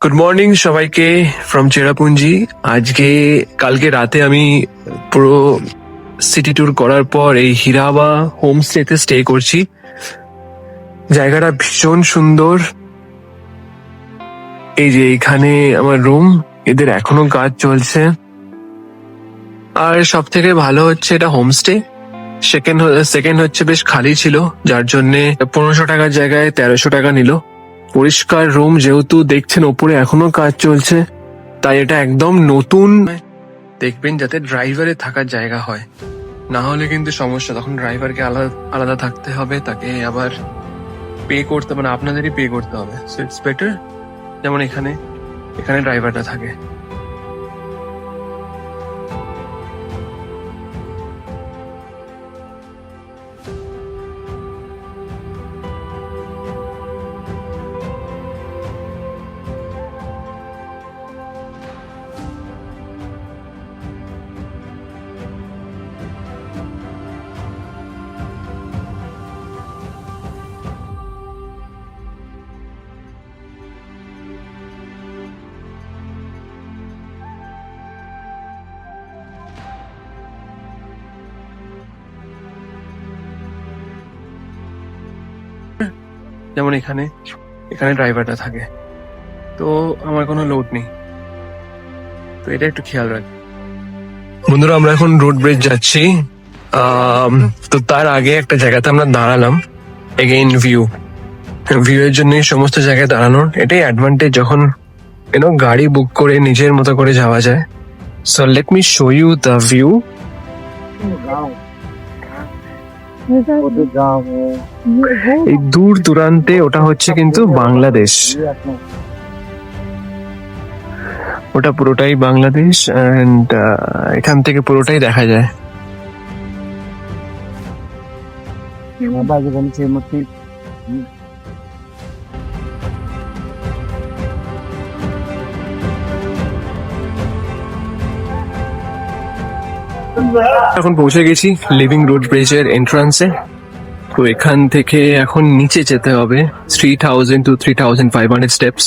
Good morning সবাইকে from Cherrapunji. কালকে রাতে আমি পুরো সিটি ট্যুর করার পর এই হিরাবা হোমস্টেতে স্টে করছি। জায়গাটা ভীষণ সুন্দর। এই যে এখানে আমার রুম, এদের এখনো কাজ চলছে। আর সব থেকে ভালো হচ্ছে এটা হোমস্টে। সেকেন্ড হচ্ছে বেশ খালি ছিল, যার জন্য 1500 টাকার জায়গায় 1300 টাকা নিল। পরিষ্কার রুম, যেহেতু দেখছেন ওপরে এখনো কাজ চলছে, তাই এটা একদম নতুন। দেখবেন যাতে ড্রাইভারে থাকার জায়গা হয়, না হলে কিন্তু সমস্যা। তখন ড্রাইভারকে আলাদা আলাদা থাকতে হবে, তাকে আবার পে করতে, মানে আপনাদেরই পে করতে হবে। সো ইটস বেটার যেমন এখানে এখানে ড্রাইভারটা থাকে। যেমন এখানে এখানে ড্রাইভারটা থাকে, তো আমার কোনো লোড নেই। তো এটা একটু খেয়াল রাখবেন বন্ধুরা। আমরা এখন রোড ব্রিজ যাচ্ছি। তো তার আগে একটা জায়গাতে আমরা দাঁড়ালাম। এগেইন ভিউ এর জন্য সমস্ত জায়গায় দাঁড়ানোর এটাই অ্যাডভান্টেজ, যখন গাড়ি বুক করে নিজের মতো করে যাওয়া যায়। So let me show you the view. এই দূর দূরান্তে ওটা হচ্ছে কিন্তু বাংলাদেশ, ওটা পুরোটাই বাংলাদেশ। এন্ড এখান থেকে পুরোটাই দেখা যায়। এখন পৌঁছে গেছি লিভিং রোড ব্রিজের এন্ট্রান্সে। তো এখান থেকে এখন নিচে যেতে হবে 3000 to 3500 স্টেপস।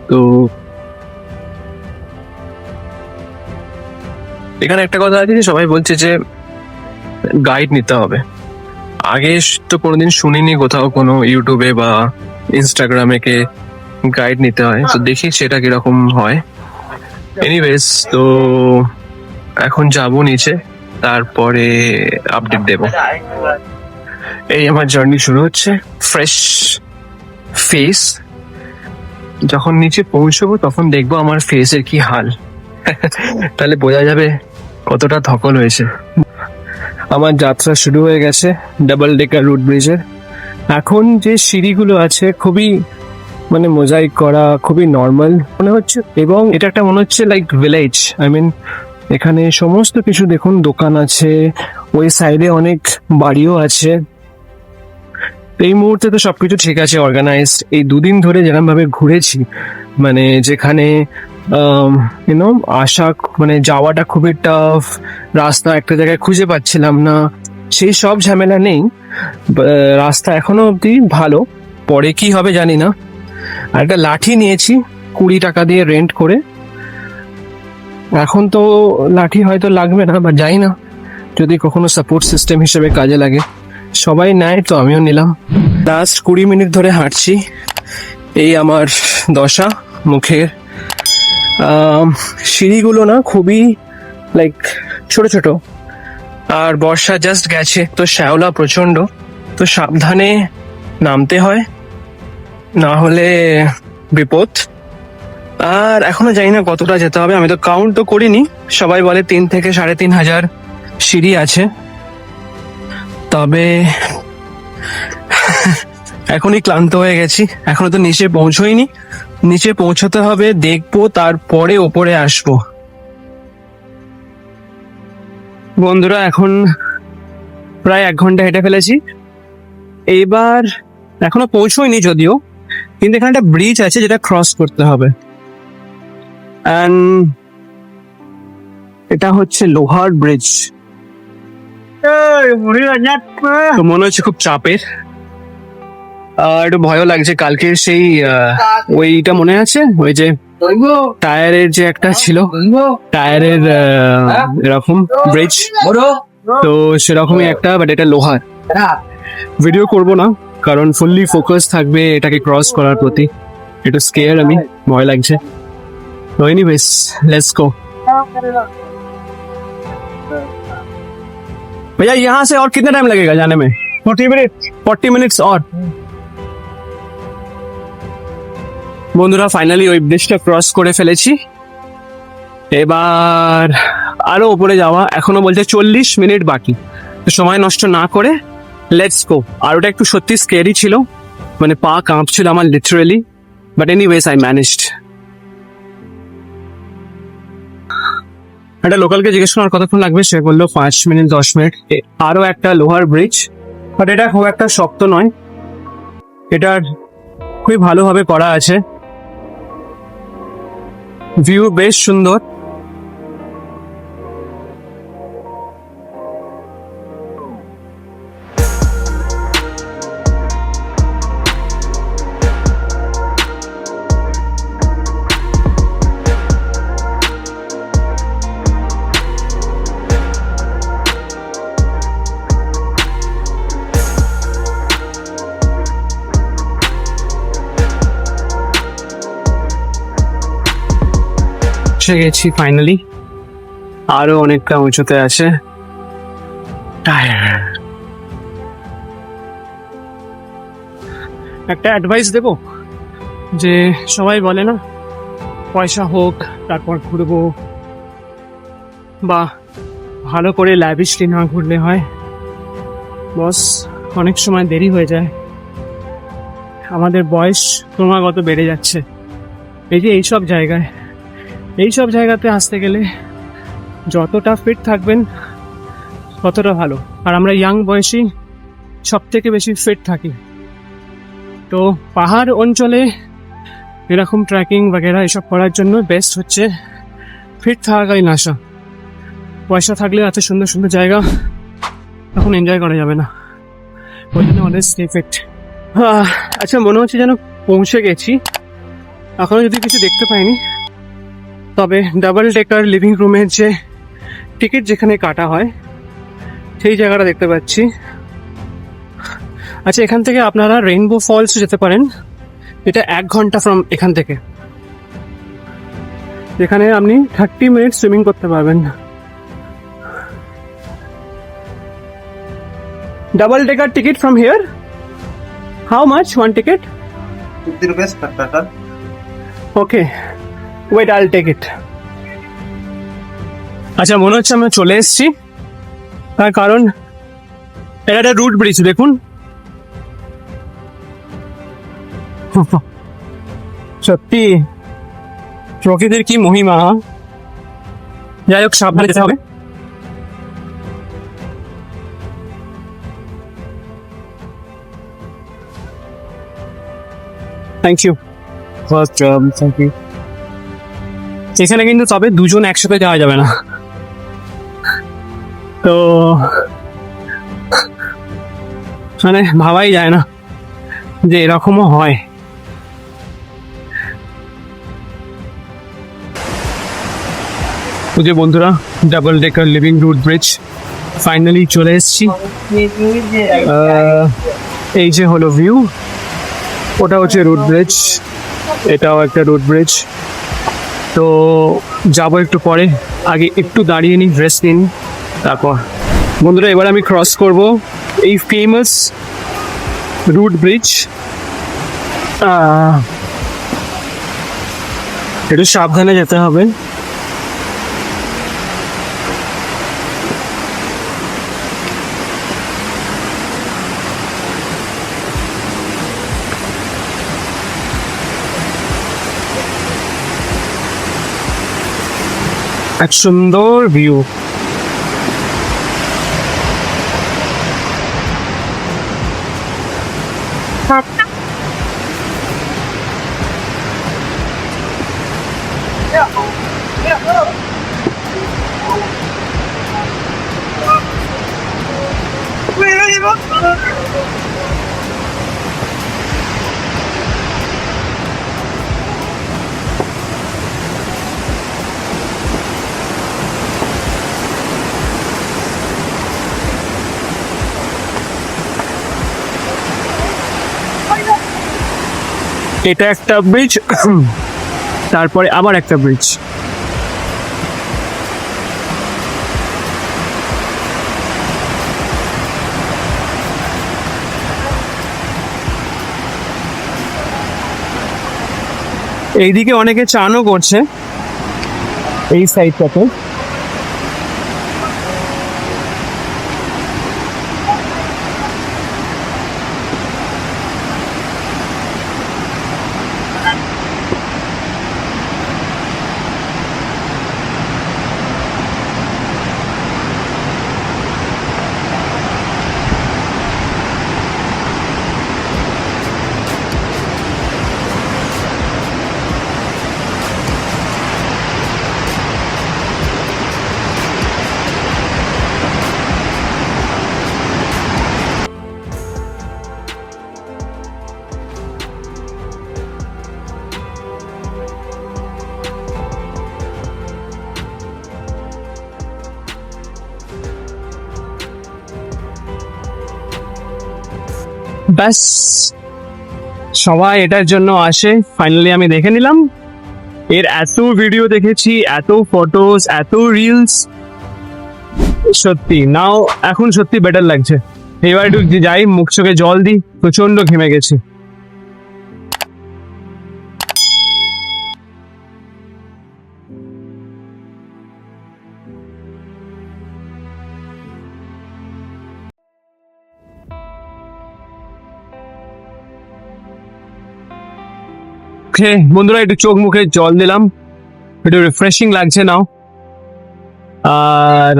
তো এখানে একটা কথা আছে যে সবাই বলছে যে গাইড নিতে হবে। আগে তো কোনোদিন শুনিনি কোথাও কোনো ইউটিউবে বা ইনস্টাগ্রামে কে গাইড নিতে হয়। তো দেখি সেটা কিরকম হয়। এনিওয়েজ, তো এখন যাবো নিচে, তারপরে আপডেট দেব। এই আমার জার্নি শুরু হচ্ছে। ফ্রেশ ফেস, যখন নিচে পৌঁছবো তখন দেখবো আমার ফেসের কি হাল। তাহলে বোঝা যাবে কতটা ধকল হয়েছে। আমার যাত্রা শুরু হয়ে গেছে ডাবল ডেকার রুট ব্রিজের। এখন যে সিঁড়িগুলো আছে খুবই মোজাইক করা, খুবই নর্মাল মনে হচ্ছে। এবং এটা একটা মনে হচ্ছে লাইক ভিলেজ। এখানে সমস্ত কিছু দেখুন, দোকান আছে, ওই সাইডে অনেক বাড়িও আছে। এই মুহূর্তে তো সবকিছু ঠিক আছে, অর্গানাইজড। এই দুদিন ধরে যেরকম ভাবে ঘুরেছি, যেখানে আসা যাওয়াটা খুবই টাফ, রাস্তা একটা জায়গায় খুঁজে পাচ্ছিলাম না, সেই সব ঝামেলা নেই। রাস্তা এখনো অব্দি ভালো, পরে কি হবে জানি না। আর একটা লাঠি নিয়েছি 20 টাকা দিয়ে রেন্ট করে। এখন তো লাঠি হয়তো লাগবে না, বা যাই না, যদি কখনো সাপোর্ট সিস্টেম হিসেবে কাজে লাগে। সবাই নেয় তো আমিও নিলাম। লাস্ট 20 মিনিট ধরে হাঁটছি, এই আমার দশা মুখের। সিঁড়িগুলো না খুবই লাইক ছোট ছোট, আর বর্ষা জাস্ট গেছে, তো শ্যাওলা প্রচন্ড। তো সাবধানে নামতে হয়, না হলে বিপদ। আর এখনো জানি না কতটা যেতে হবে, আমি তো কাউন্ট তো করিনি। সবাই বলে 3 থেকে 3500 সিঁড়ি আছে, তবে এখনই ক্লান্ত হয়ে গেছি। এখনো তো নিচে পৌঁছোইনি, নিচে পৌঁছতে হবে, দেখবো, তারপরে ওপরে আসবো। বন্ধুরা, এখন প্রায় 1 ঘন্টা হেঁটে ফেলেছি। এবার এখনো পৌঁছোইনি যদিও, কিন্তু এখানে একটা ব্রিজ আছে যেটা ক্রস করতে হবে। এটা হচ্ছে লোহার ব্রিজ। তো মনে হচ্ছে খুব চাপের। একটু ভয়ও লাগছে। কালকে সেই ওইটা মনে আছে, ওই যে টায়ারের যে একটা ছিল, টায়ারের এরকম ব্রিজ, তো সেরকমই একটা, বাট এটা লোহার। ভিডিও করব না কারণ ফুললি ফোকাস থাকবে এটাকে ক্রস করার প্রতি। একটু স্কেয়ার, আমি ভয় লাগছে। তো এনিওয়েজ लेट्स गो। भैया यहाँ से और कितना टाइम लगेगा जाने में? 40 मिनट्स और। বন্ধুরা ফাইনালি ওই ব্রিজটা ক্রস করে ফেলেছি। এবার আরো উপরে যাওয়া, এখনো বলছে 40 মিনিট বাকি। তো সময় নষ্ট না করে লেটস গো। আর ওটা একটু সত্যি স্কেরি ছিল, মানে পা কাঁপছিল আমার literally, but anyways I managed. একটা লোকালকে জিজ্ঞেস করার কতক্ষণ লাগবে, সে বললো 5 মিনিট 10 মিনিট। আরো একটা লোহার ব্রিজ, বাট এটা খুব একটা শক্ত নয়, এটার খুবই ভালোভাবে করা আছে। ভিউ বেশ সুন্দর। পৌঁছে গেছি ফাইনালি, আরো অনেকটা উঁচুতে আছে। একটা অ্যাডভাইস দেব, যে সবাই বলে না পয়সা হোক তারপর ঘুরবো, বা ভালো করে ল্যাভিশলি না ঘুরলে হয়। বস অনেক সময় দেরি হয়ে যায়, আমাদের বয়স ক্রমাগত বেড়ে যাচ্ছে। এই যে এইসব জায়গাতে আসতে গেলে যতটা ফিট থাকবেন ততটা ভালো। আর আমরা ইয়াং বয়সী সব থেকে বেশি ফিট থাকি। তো পাহাড় অঞ্চলে এরকম ট্রেকিং বাগেরা এসব করার জন্য বেস্ট হচ্ছে ফিট থাকাকালীন আসা। পয়সা থাকলে এত সুন্দর সুন্দর জায়গা তখন এনজয় করা যাবে না, ওই জন্য অনেক ফিট। আচ্ছা, মনে হচ্ছে যেন পৌঁছে গেছি। এখনো যদি কিছু দেখতে পাইনি, তবে ডাবল ডেকার লিভিং রুমের যে টিকিট যেখানে কাটা হয় সেই জায়গাটা দেখতে পাচ্ছি। আচ্ছা, এখান থেকে আপনারা রেইনবো ফলস যেতে পারেন, এটা 1 ঘন্টা ফ্রম এখান থেকে। যেখানে আপনি 30 মিনিট সুইমিং করতে পারবেন। Double decker ticket from here, how much one ticket? 50 rupees per person. Okay, wait, I'll take it. আচ্ছা, মনে হচ্ছে আমরা চলে এসেছি, তার কারণ এটা একটা রুট ব্রিজ। দেখুন, সত্যি প্রকৃতির কি মহিমা। যাই হোক, সাবধানে যেতে হবে। Thank you. Thank you. এখানে কিন্তু তবে দুজন একসাথে যাওয়া যাবে না, তো মানে ভাবাই যায় না যে এরকমও হয়। যে বন্ধুরা, double decker living root bridge finally চলে এসেছি। এই যে হলো ভিউ, ওটা হচ্ছে রুট ব্রিজ, এটাও একটা রুট ব্রিজ। তো যাবো একটু পরে, আগে একটু দাঁড়িয়ে নিই, রেস্ট নিন, তারপর। বন্ধুরা, এবার আমি ক্রস করব এই ফেমাস রুট ব্রিজ। একটু সাবধানে যেতে হবে। এক সুন্দর ভিউ। এটা একটা ব্রিজ, তারপরে আবার একটা ব্রিজ। এইদিকে অনেকে চানও করছে এই সাইডটাতে। ব্যাস, সবাই এটার জন্য আসে। ফাইনালি আমি দেখে নিলাম, এর এত ভিডিও দেখেছি, এত ফটোস, এত রিলস, সত্যি নাও এখন সত্যি বেটার লাগছে। এবার একটু যাই, মুখ চোখে জল দিই, প্রচন্ড ঘেমে গেছি। বন্ধুরা একটু চোখ মুখে জল দিলাম, একটু রিফ্রেশিং লাগছে নাও। আর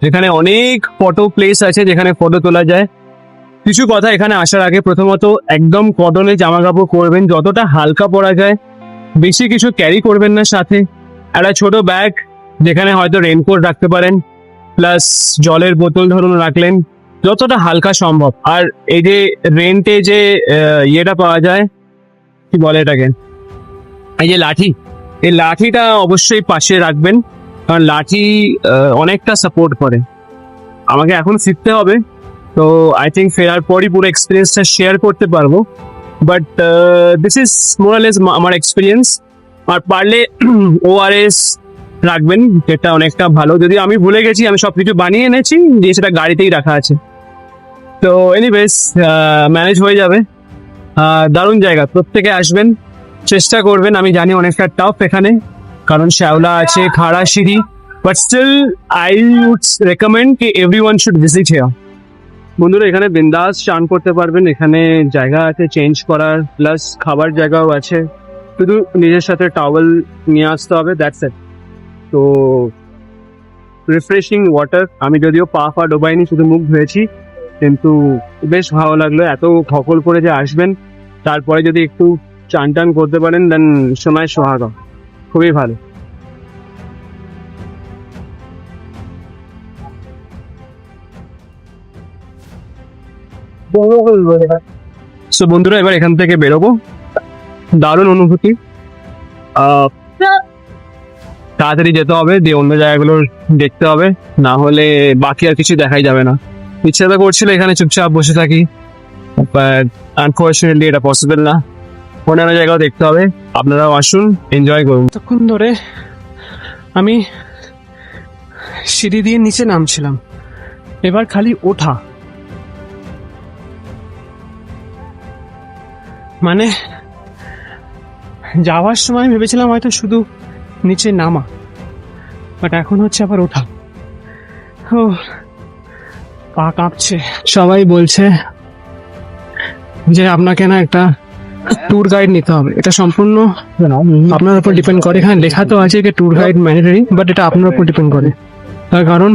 এখানে অনেক ফটো প্লেস আছে যেখানে ফটো তোলা যায়। কিছু কথা এখানে আসার আগে, প্রথমত একদম কটনে জামা কাপড় পরবেন, যতটা হালকা পরা যায়। বেশি কিছু ক্যারি করবেন না সাথে। একটা ছোট ব্যাগ যেখানে হয়তো রেনকোট রাখতে পারেন, প্লাস জলের বোতল ধরুন রাখলেন, যতটা হালকা সম্ভব। আর এই যে রেন্টে যে ইয়েটা পাওয়া যায়, কি বলে এটাকে, এই যে লাঠি, এই লাঠিটা অবশ্যই পাশে রাখবেন, কারণ লাঠি অনেকটা সাপোর্ট করে। আমাকে এখন শিখতে হবে, তো আই থিঙ্ক ফেরার পরই পুরো এক্সপিরিয়েন্সটা শেয়ার করতে পারবো। বাট দিস ইজ মোরালেস আমার এক্সপিরিয়েন্স। আর পারলে ORS রাখবেন, যেটা অনেকটা ভালো। যদি আমি ভুলে গেছি, আমি সবকিছু বানিয়ে এনেছি, দিয়ে সেটা গাড়িতেই রাখা আছে। তো এনিওয়েজ ম্যানেজ হয়ে যাবে। দারুণ জায়গা, প্রত্যেকে আসবেন, চেষ্টা করবেন। আমি জানি অনেকটা টাফ এখানে, কারণ শ্যাওলা আছে, খাড়া সিঁড়ি, but still I would recommend কি এভরিওয়ান শুড ভিজিট হিয়ার। বন্ধুরা এখানে বিন্দাস চান করতে পারবেন, এখানে জায়গা আছে চেঞ্জ করার, প্লাস খাবার জায়গাও আছে। শুধু নিজের সাথে টাওয়েল নিয়ে আসতে হবে, দ্যাটস ইট। তো রিফ্রেশিং ওয়াটার, আমি যদিও পা ডোবাইনি, শুধু মুখ ধুয়েছি, কিন্তু বেশ ভালো লাগলো। এত ধকল করে যে আসবেন, তারপরে যদি একটু চান টান করতে পারেন, দেন সময় সোহাগা, খুবই ভালো। সো বন্ধুরা এবার এখান থেকে বেরোবো। দারুণ অনুভূতি। তাড়াতাড়ি যেতে হবে, দিয়ে অন্য জায়গাগুলো দেখতে হবে, না হলে বাকি আর কিছু দেখাই যাবে না। ইচ্ছাটা করছিল এখানে চুপচাপ বসে থাকি, বাট আনফর্চুনেটলি এটা পসিবল না। অন্যান্য জায়গাও দেখতে হবে। আপনারাও আসুন, এনজয় করুন। তখন ধরে আমি সিঁড়ি দিয়ে নিচে নামছিলাম, এবার খালি ওঠা। মানে যাওয়ার সময় ভেবেছিলাম হয়তো শুধু নিচে নামা, বাট এখন হচ্ছে আবার ওঠা। ও পা কাঁপছে। সবাই বলছে যে আপনাকে না একটা ট্যুর গাইড নিতে হবে। এটা সম্পূর্ণ আপনার উপর ডিপেন্ড করে। এখানে লেখা তো আছে যে ট্যুর গাইড ম্যান্ডেটরি, বাট এটা আপনার উপর ডিপেন্ড করে। তার কারণ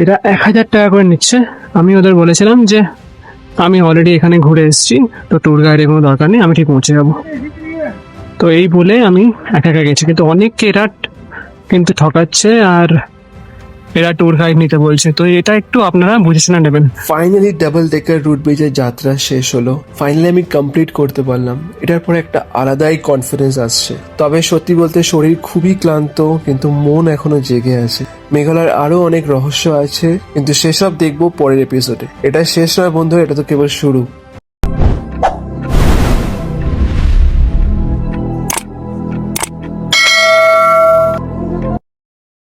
এটা 1000 টাকা করে নিচ্ছে। আমি ওদের বলেছিলাম যে আমি অলরেডি এখানে ঘুরে এসেছি, তো ট্যুর গাইডের কোনো দরকার নেই, আমি ঠিক পৌঁছে যাবো। তো এই বলে আমি একা একা গেছি, কিন্তু অনেককে এরা কিন্তু ঠকাচ্ছে, আর এরা ট্যুর গাইড নিতে বলছে। তো এটা একটু আপনারা বুঝে শুনে নেবেন। ফাইনালি ডাবল ডেকার রুট ব্রিজের যাত্রা শেষ হলো। ফাইনালি আমি কমপ্লিট করতে পারলাম। এটার পরে একটা আলাদাই কনফিডেন্স আসছে। তবে সত্যি বলতে শরীর খুবই ক্লান্ত, কিন্তু মন এখনো জেগে আছে। মেঘালয়ের আরো অনেক রহস্য আছে, কিন্তু সেসব দেখবো পরের এপিসোডে। এটা শেষ নয় বন্ধু, এটা তো কেবল শুরু।